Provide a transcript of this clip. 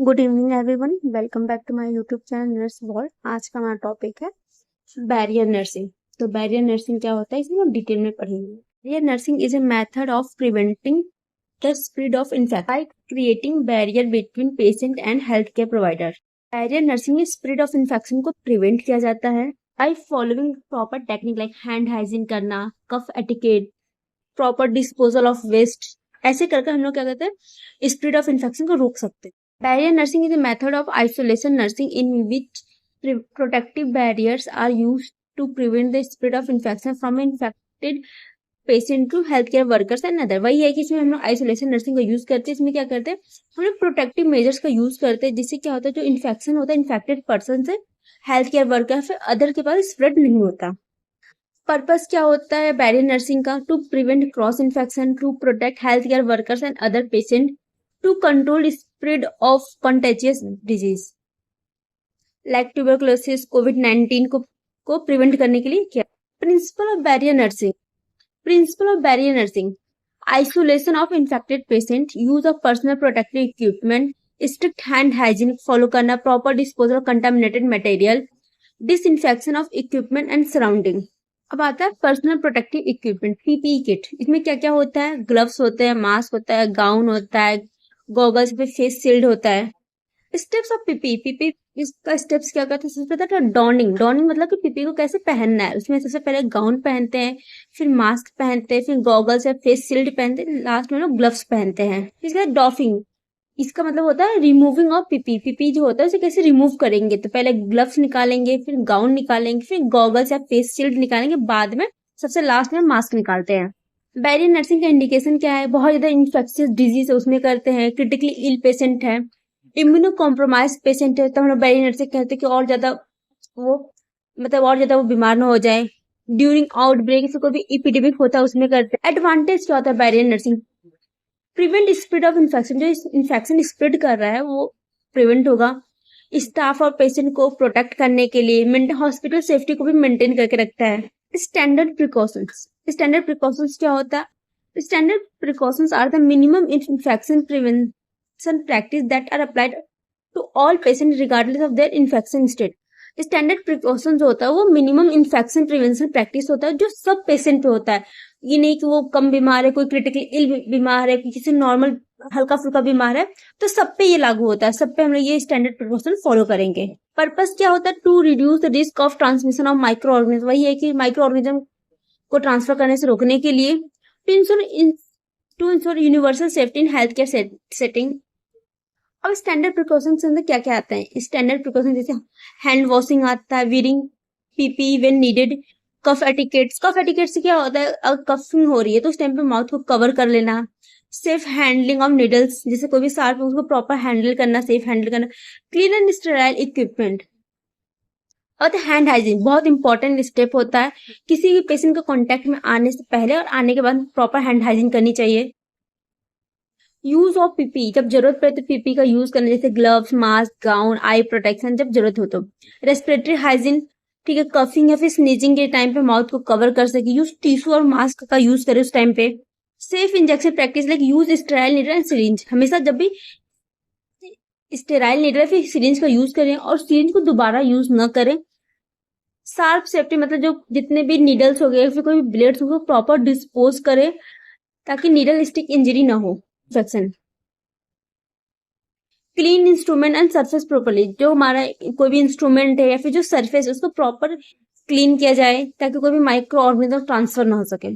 Good evening everyone, welcome back to my YouTube channel nurse world. आज का हमारा topic है बैरियर नर्सिंग। तो बैरियर नर्सिंग क्या होता है, इसमें हम डिटेल में पढ़ेंगे। Barrier nursing is a method of preventing the spread of infection by creating barrier between patient and health care provider. Barrier nursing में स्प्रेड ऑफ इन्फेक्शन को प्रिवेंट किया जाता है by following proper technique like hand hygiene करना, cough etiquette, proper disposal of waste. ऐसे करके हम लोग क्या करते हैं, स्प्रेड ऑफ इन्फेक्शन को रोक सकते हैं। Barrier nursing is a method of isolation nursing in which protective barriers are used to prevent the spread of infection from infected patient to healthcare workers and other। वही है कि इसमें हम लोग आइसोलेशन नर्सिंग का यूज करते हैं। इसमें क्या करते हैं, हम लोग प्रोटेक्टिव मेजर्स का यूज करते हैं, जिससे क्या होता है, जो इन्फेक्शन होता है इन्फेक्टेड पर्सन से हेल्थ केयर वर्कर फिर अदर के पास स्प्रेड नहीं होता। पर्पस क्या होता है बैरियर नर्सिंग का? To prevent cross infection, to protect health care workers and other patient, to control spread of contagious disease like tuberculosis, COVID-19 को प्रिवेंट करने के लिए क्या? Principle of barrier nursing. Principle of barrier nursing: isolation of infected patient, use of personal protective equipment, strict hand hygiene follow करना, proper disposal of contaminated material, disinfection of equipment and surrounding. अब आता है personal protective equipment, PPE kit. इसमें क्या क्या होता है? Gloves होते हैं, मास्क होता है, गाउन होता है, गॉगल्स पे फेस शील्ड होता है। स्टेप्स ऑफ पीपी इसका स्टेप्स क्या करते हैं? सबसे पहले डॉनिंग। डॉनिंग मतलब कि पीपी को कैसे पहनना है। उसमें सबसे पहले गाउन पहनते हैं, फिर मास्क पहनते हैं, फिर गॉगल्स या फेस शील्ड पहनते हैं, लास्ट में लोग ग्लव्स पहनते हैं। इसके बाद डॉफिंग, इसका मतलब होता है रिमूविंग ऑफ पीपी। पीपी जो होता है उसे कैसे रिमूव करेंगे, तो पहले ग्लव्स निकालेंगे, फिर गाउन निकालेंगे, फिर गॉगल्स या फेस शील्ड निकालेंगे, बाद में सबसे लास्ट में मास्क निकालते हैं। बैरियर नर्सिंग का इंडिकेशन क्या है? बहुत ज्यादा इन्फेक्शियस डिजीज है उसमें करते हैं, क्रिटिकली इल पेशेंट है, इम्यूनो कॉम्प्रोमाइज पेशेंट है, तो हम लोग बैरियर नर्सिंग कहते हैं कि और ज्यादा वो बीमार ना हो जाए। ड्यूरिंग आउटब्रेक से कोई भी एपिडेमिक होता है उसमें करते हैं। एडवांटेज क्या होता है barrier nursing? Prevent spread of infection, जो इन्फेक्शन स्प्रेड कर रहा है वो प्रिवेंट होगा। स्टाफ और पेशेंट को प्रोटेक्ट करने के लिए हॉस्पिटल सेफ्टी को भी मेंटेन करके रखता है। Standard precautions. स्टैंडर्ड प्रिकॉशंस क्या होता है? Standard precautions are the minimum infection prevention practice that are applied to all patient regardless of their infection state. Standard precaution जो होता है वो मिनिमम इन्फेक्शन प्रिवेंशन प्रैक्टिस होता है, जो सब पेशेंट पे होता है। ये नहीं कि वो कम बीमार है, कोई क्रिटिकली इल बीमार है, किसी नॉर्मल हल्का फुल्का बीमार है, तो सब पे ये लागू होता है। सब पे हम लोग ये स्टैंडर्ड प्रिकॉशन फॉलो करेंगे। पर्पस क्या होता है? To reduce the risk of transmission of micro organism. वही है कि माइक्रो ऑर्गेनिज्म को ट्रांसफर करने से रोकने के लिए। To ensure universal safety in health care setting. अब स्टैंडर्ड प्रिकॉशन के अंदर क्या क्या आता है? स्टैंडर्ड प्रिकॉशन जैसे हैंड वॉशिंग आता है, wearing PP when needed, cough etiquettes. Cough etiquette से क्या होता है? अगर कफिंग हो रही है तो उस टाइम पे माउथ को कवर कर लेना। सेफ हैंडलिंग ऑफ निडल्स, जैसे कोई भी सार्प है उसको प्रॉपर हैंडल करना, सेफ हैंडल करना। Clean and sterile equipment. और हैंड हाइजीन बहुत इंपॉर्टेंट स्टेप होता है। किसी भी पेशेंट के कांटेक्ट में आने से पहले और आने के बाद प्रॉपर हैंड हाइजीन करनी चाहिए। यूज ऑफ पीपी, जब जरूरत पड़े तो पीपी का यूज करना, जैसे ग्लव्स, मास्क, गाउन, आई प्रोटेक्शन जब जरूरत हो तो। रेस्पिरेटरी हाइजीन, ठीक है, कफिंग या फिर स्नीजिंग के टाइम पे माउथ को कवर कर सके, यूज टिश्यू और मास्क का यूज करे उस टाइम पे। Safe injection practice like use sterile needle and syringe. हमेशा जब भी स्टेराइल नीडल फिर सिरिंज का यूज करें और सिरिंज को दोबारा यूज न करें। शार्प सेफ्टी, मतलब जो जितने भी नीडल्स हो गए फिर कोई भी ब्लेड्स हो प्रॉपर डिस्पोज करें ताकि नीडल स्टिक इंजरी ना हो, infection. Clean instrument and surface properly, जो हमारा कोई भी इंस्ट्रूमेंट है या फिर जो सरफेस उसको प्रॉपर क्लीन किया जाए ताकि कोई भी माइक्रो ऑर्गेनिज्म ट्रांसफर ना हो सके।